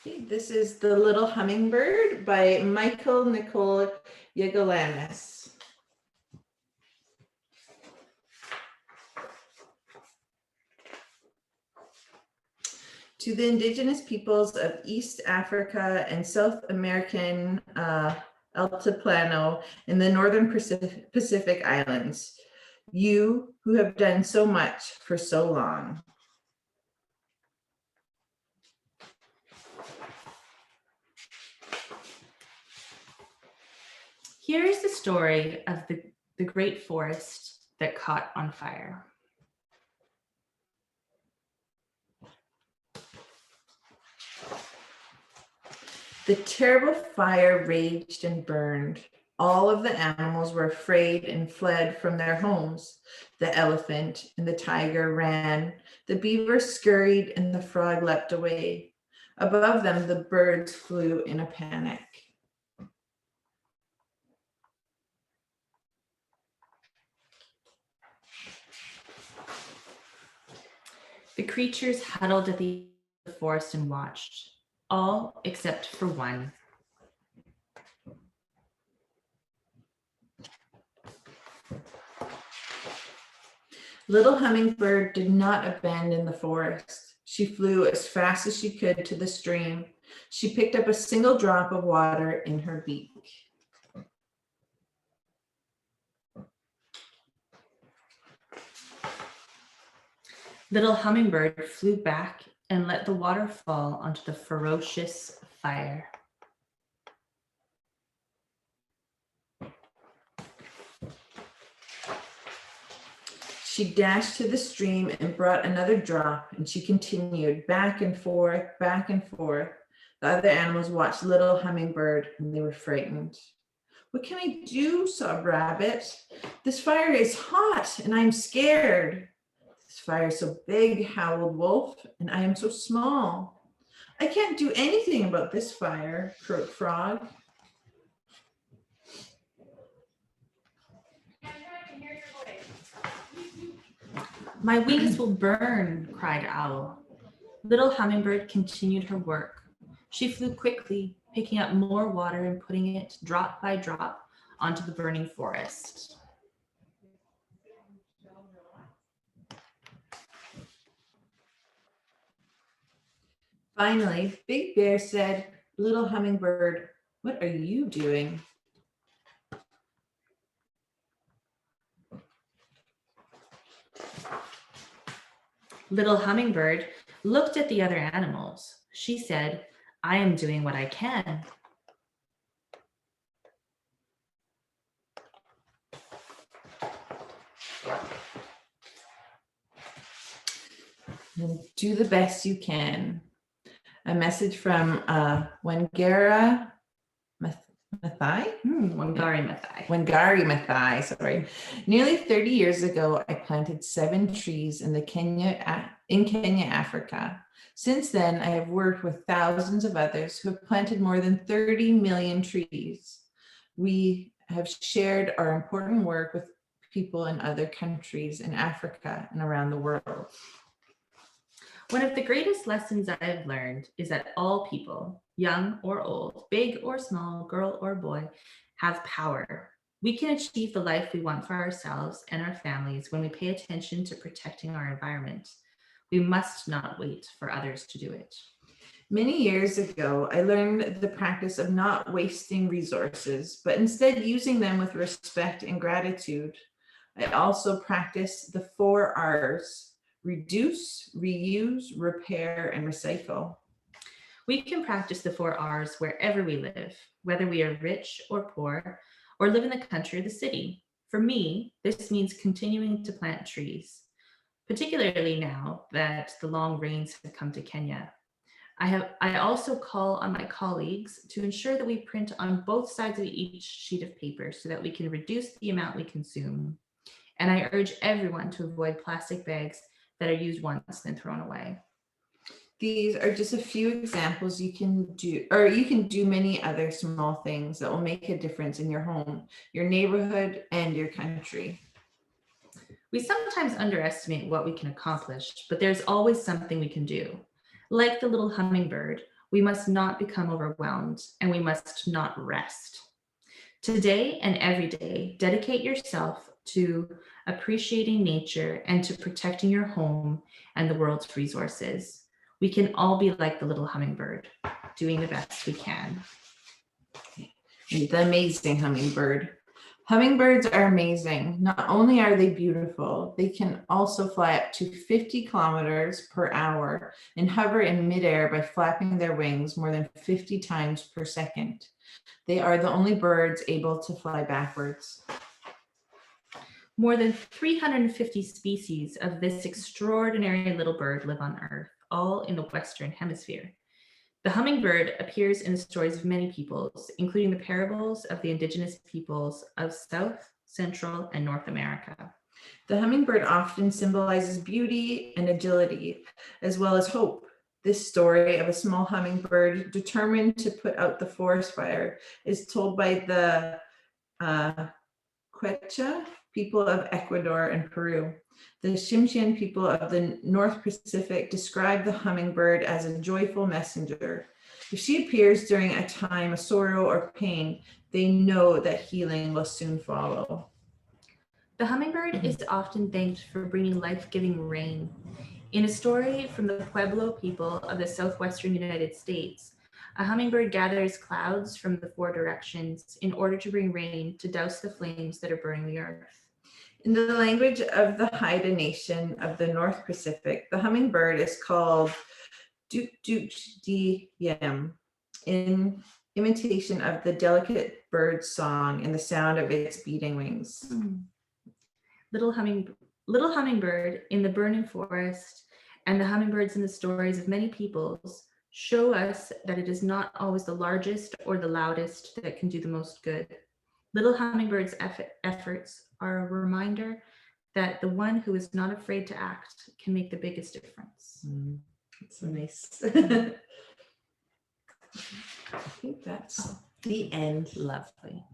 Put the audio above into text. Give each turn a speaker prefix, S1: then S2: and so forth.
S1: Okay, this is The Little Hummingbird by Michael Nicole Yagalanis. To the indigenous peoples of East Africa and South American Altiplano in the Northern Pacific Islands, you who have done so much for so long.
S2: Here is the story of the great forest that caught on fire.
S1: The terrible fire raged and burned. All of the animals were afraid and fled from their homes. The elephant and the tiger ran. The beaver scurried and the frog leapt away. Above them, the birds flew in a panic.
S2: The creatures huddled at the forest and watched, all except for one.
S1: Little Hummingbird did not abandon the forest. She flew as fast as she could to the stream. She picked up a single drop of water in her beak.
S2: Little Hummingbird flew back and let the water fall onto the ferocious fire.
S1: She dashed to the stream and brought another drop, and she continued back and forth, back and forth. The other animals watched Little Hummingbird, and they were frightened. "What can I do?" sobbed Rabbit. "This fire is hot, and I'm scared." "This fire is so big," howled Wolf, "and I am so small." "I can't do anything about this fire," croaked Frog.
S2: "My wings will burn," cried Owl. Little Hummingbird continued her work. She flew quickly, picking up more water and putting it drop by drop onto the burning forest.
S1: Finally, Big Bear said, "Little Hummingbird, what are you doing?"
S2: Little Hummingbird looked at the other animals. She said, "I am doing what I can."
S1: And do the best you can. A message from Wangari Maathai? Wangari Maathai, sorry. Nearly 30 years ago, I planted 7 trees in Kenya, Africa. Since then, I have worked with thousands of others who have planted more than 30 million trees. We have shared our important work with people in other countries in Africa and around the world.
S2: One of the greatest lessons I have learned is that all people, young or old, big or small, girl or boy, have power. We can achieve the life we want for ourselves and our families when we pay attention to protecting our environment. We must not wait for others to do it.
S1: Many years ago, I learned the practice of not wasting resources, but instead using them with respect and gratitude. I also practice the 4 R's: reduce, reuse, repair, and recycle.
S2: We can practice the 4 R's wherever we live, whether we are rich or poor, or live in the country or the city. For me, this means continuing to plant trees, particularly now that the long rains have come to Kenya. I also call on my colleagues to ensure that we print on both sides of each sheet of paper so that we can reduce the amount we consume. And I urge everyone to avoid plastic bags that are used once then thrown away.
S1: These are just a few examples you can do, or you can do many other small things that will make a difference in your home, your neighborhood, and your country.
S2: We sometimes underestimate what we can accomplish, but there's always something we can do. Like the little hummingbird, We must not become overwhelmed, and we must not rest. Today and every day, dedicate yourself to appreciating nature and to protecting your home and the world's resources. We can all be like the little hummingbird, doing the best we can.
S1: The amazing hummingbird. Hummingbirds are amazing. Not only are they beautiful, they can also fly up to 50 kilometers per hour and hover in midair by flapping their wings more than 50 times per second. They are the only birds able to fly backwards.
S2: More than 350 species of this extraordinary little bird live on Earth, all in the Western Hemisphere. The hummingbird appears in the stories of many peoples, including the parables of the indigenous peoples of South, Central, and North America.
S1: The hummingbird often symbolizes beauty and agility, as well as hope. This story of a small hummingbird determined to put out the forest fire is told by the Quechua people of Ecuador and Peru. The Tsimshian people of the North Pacific describe the hummingbird as a joyful messenger. If she appears during a time of sorrow or pain, they know that healing will soon follow.
S2: The hummingbird is often thanked for bringing life-giving rain. In a story from the Pueblo people of the southwestern United States, a hummingbird gathers clouds from the 4 directions in order to bring rain to douse the flames that are burning the earth.
S1: In the language of the Haida Nation of the North Pacific, the hummingbird is called Duk Duk Di Yem, in imitation of the delicate bird's song and the sound of its beating wings.
S2: Little Hummingbird in the burning forest and the hummingbirds in the stories of many peoples show us that it is not always the largest or the loudest that can do the most good. Little Hummingbird's efforts are a reminder that the one who is not afraid to act can make the biggest difference.
S1: That's so nice. I think that's the end.
S2: Lovely.